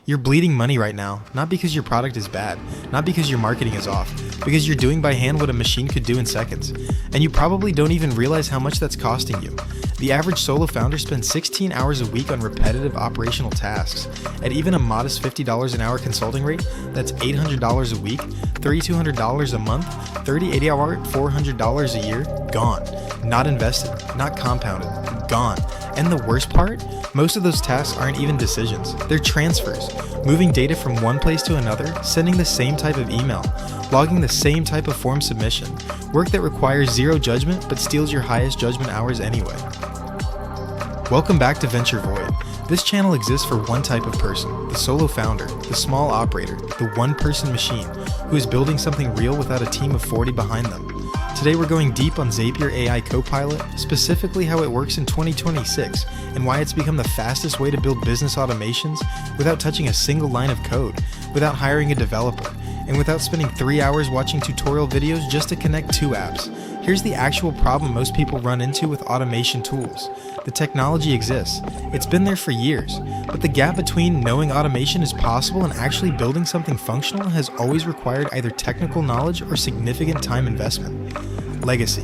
You're bleeding money right now, not because your product is bad, not because your marketing is off, because you're doing by hand what a machine could do in seconds. And you probably don't even realize how much that's costing you. The average solo founder spends 16 hours a week on repetitive operational tasks. At even a modest $50 an hour consulting rate, that's $800 a week, $3,200 a month, 80 hour, $400 a year, gone. Not invested, not compounded, gone. And the worst part? Most of those tasks aren't even decisions, they're transfers. Moving data from one place to another, sending the same type of email, logging the same type of form submission. Work that requires zero judgment but steals your highest judgment hours anyway. Welcome back to Venture Void. This channel exists for one type of person, the solo founder, the small operator, the one-person machine, who is building something real without a team of 40 behind them. Today we're going deep on Zapier AI Copilot, specifically how it works in 2026 and why it's become the fastest way to build business automations without touching a single line of code, without hiring a developer, and without spending 3 hours watching tutorial videos just to connect two apps. Here's the actual problem most people run into with automation tools. The technology exists, it's been there for years, but the gap between knowing automation is possible and actually building something functional has always required either technical knowledge or significant time investment. Legacy.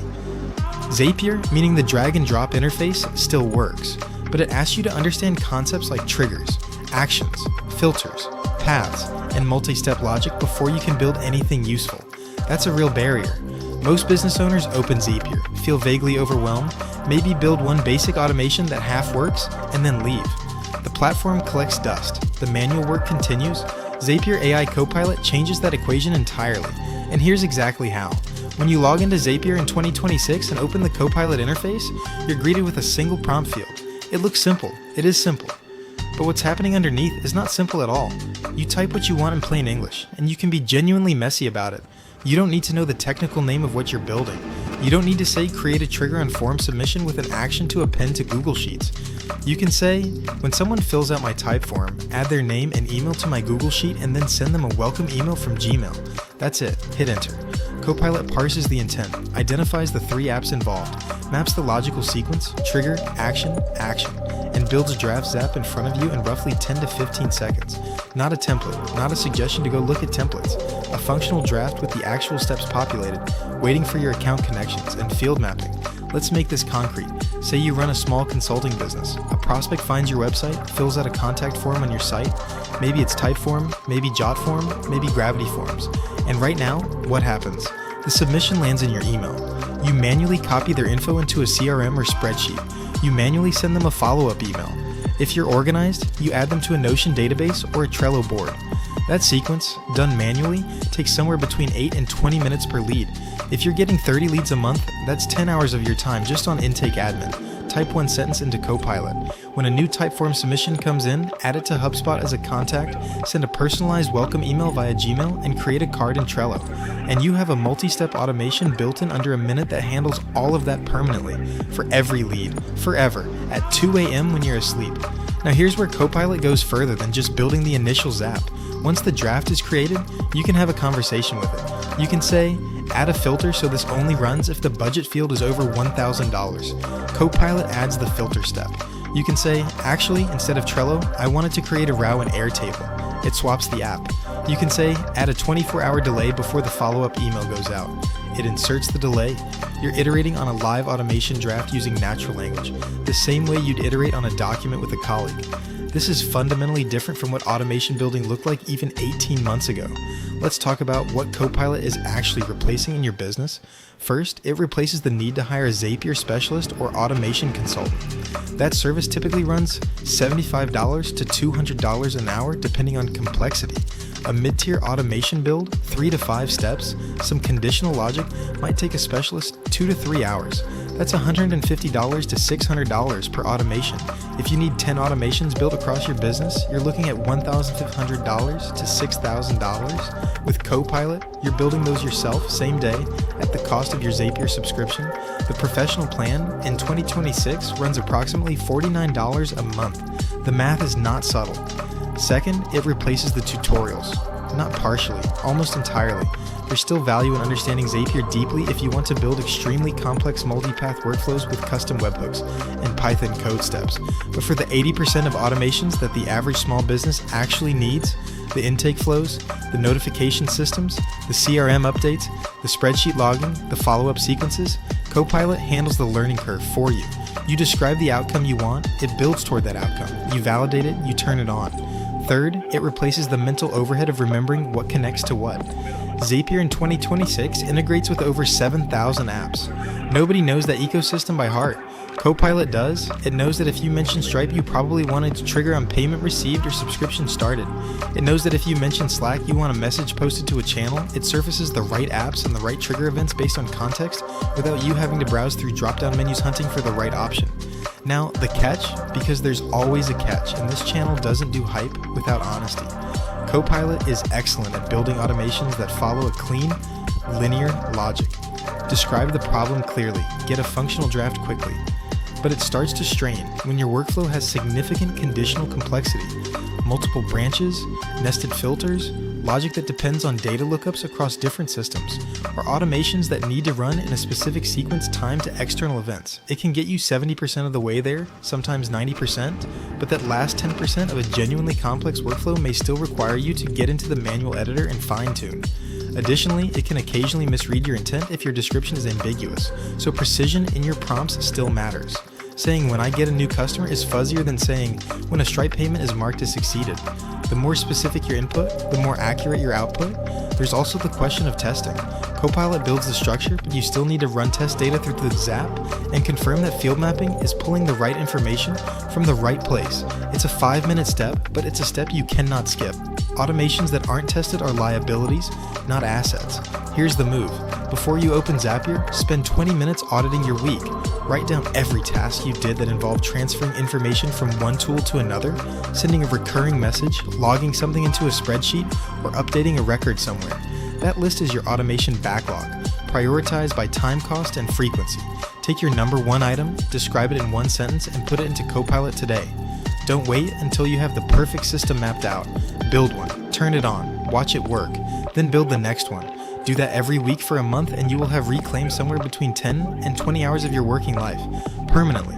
Zapier, meaning the drag and drop interface, still works, but it asks you to understand concepts like triggers, actions, filters, paths, and multi-step logic before you can build anything useful. That's a real barrier. Most business owners open Zapier, feel vaguely overwhelmed, maybe build one basic automation that half works, and then leave. The platform collects dust, the manual work continues. Zapier AI Copilot changes that equation entirely, and here's exactly how. When you log into Zapier in 2026 and open the Copilot interface, you're greeted with a single prompt field. It looks simple, it is simple. But what's happening underneath is not simple at all. You type what you want in plain English, and you can be genuinely messy about it. You don't need to know the technical name of what you're building. You don't need to say create a trigger on form submission with an action to append to Google Sheets. You can say, when someone fills out my type form, add their name and email to my Google Sheet and then send them a welcome email from Gmail. That's it, hit enter. Copilot parses the intent, identifies the three apps involved, maps the logical sequence, trigger, action, action, and builds a draft zap in front of you in roughly 10 to 15 seconds. Not a template, not a suggestion to go look at templates. A functional draft with the actual steps populated, waiting for your account connections and field mapping. Let's make this concrete. Say you run a small consulting business. A prospect finds your website, fills out a contact form on your site. Maybe it's Typeform, maybe Jotform, maybe Gravity Forms. And right now, what happens? The submission lands in your email. You manually copy their info into a CRM or spreadsheet. You manually send them a follow-up email. If you're organized, you add them to a Notion database or a Trello board. That sequence, done manually, takes somewhere between 8 and 20 minutes per lead. If you're getting 30 leads a month, that's 10 hours of your time just on intake admin. Type one sentence into Copilot. When a new Typeform submission comes in, add it to HubSpot as a contact, send a personalized welcome email via Gmail, and create a card in Trello. And you have a multi-step automation built in under a minute that handles all of that permanently, for every lead, forever, at 2 a.m. when you're asleep. Now here's where Copilot goes further than just building the initial zap. Once the draft is created, you can have a conversation with it. You can say, add a filter so this only runs if the budget field is over $1,000. Copilot adds the filter step. You can say, actually, instead of Trello, I wanted to create a row in Airtable. It swaps the app. You can say, add a 24-hour delay before the follow-up email goes out. It inserts the delay. You're iterating on a live automation draft using natural language, the same way you'd iterate on a document with a colleague. This is fundamentally different from what automation building looked like even 18 months ago. Let's talk about what Copilot is actually replacing in your business. First, it replaces the need to hire a Zapier specialist or automation consultant. That service typically runs $75 to $200 an hour depending on complexity. A mid-tier automation build, 3 to 5 steps, some conditional logic might take a specialist 2 to 3 hours. That's $150 to $600 per automation. If you need 10 automations built across your business, you're looking at $1,500 to $6,000. With Copilot, you're building those yourself same day at the cost of your Zapier subscription. The professional plan in 2026 runs approximately $49 a month. The math is not subtle. Second, it replaces the tutorials. Not partially, almost entirely. There's still value in understanding Zapier deeply if you want to build extremely complex multipath workflows with custom webhooks and Python code steps. But for the 80% of automations that the average small business actually needs, the intake flows, the notification systems, the CRM updates, the spreadsheet logging, the follow-up sequences, Copilot handles the learning curve for you. You describe the outcome you want, it builds toward that outcome. You validate it, you turn it on. Third, it replaces the mental overhead of remembering what connects to what. Zapier in 2026 integrates with over 7,000 apps. Nobody knows that ecosystem by heart. Copilot does. It knows that if you mention Stripe, you probably wanted to trigger on payment received or subscription started. It knows that if you mention Slack, you want a message posted to a channel. It surfaces the right apps and the right trigger events based on context without you having to browse through drop-down menus hunting for the right option. Now, the catch, because there's always a catch, and this channel doesn't do hype without honesty. Copilot is excellent at building automations that follow a clean, linear logic. Describe the problem clearly, get a functional draft quickly. But it starts to strain when your workflow has significant conditional complexity, multiple branches, nested filters, logic that depends on data lookups across different systems, or automations that need to run in a specific sequence timed to external events. It can get you 70% of the way there, sometimes 90%, but that last 10% of a genuinely complex workflow may still require you to get into the manual editor and fine-tune. Additionally, it can occasionally misread your intent if your description is ambiguous, so precision in your prompts still matters. Saying "when I get a new customer" is fuzzier than saying "when a Stripe payment is marked as succeeded." The more specific your input, the more accurate your output. There's also the question of testing. Copilot builds the structure, but you still need to run test data through the Zap and confirm that field mapping is pulling the right information from the right place. It's a 5-minute step, but it's a step you cannot skip. Automations that aren't tested are liabilities, not assets. Here's the move. Before you open Zapier, spend 20 minutes auditing your week. Write down every task you did that involved transferring information from one tool to another, sending a recurring message, logging something into a spreadsheet, or updating a record somewhere. That list is your automation backlog, prioritized by time cost and frequency. Take your number one item, describe it in one sentence, and put it into Copilot today. Don't wait until you have the perfect system mapped out. Build one, turn it on, watch it work, then build the next one. Do that every week for a month and you will have reclaimed somewhere between 10 and 20 hours of your working life, permanently.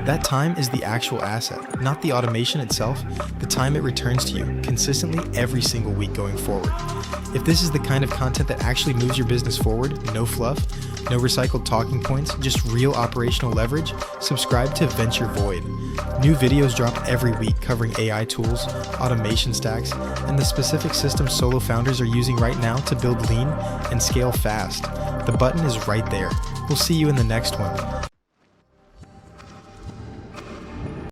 That time is the actual asset, not the automation itself, the time it returns to you, consistently every single week going forward. If this is the kind of content that actually moves your business forward, no fluff, no recycled talking points, just real operational leverage, subscribe to Venture Void. New videos drop every week covering AI tools, automation stacks, and the specific systems solo founders are using right now to build lean and scale fast. The button is right there. We'll see you in the next one.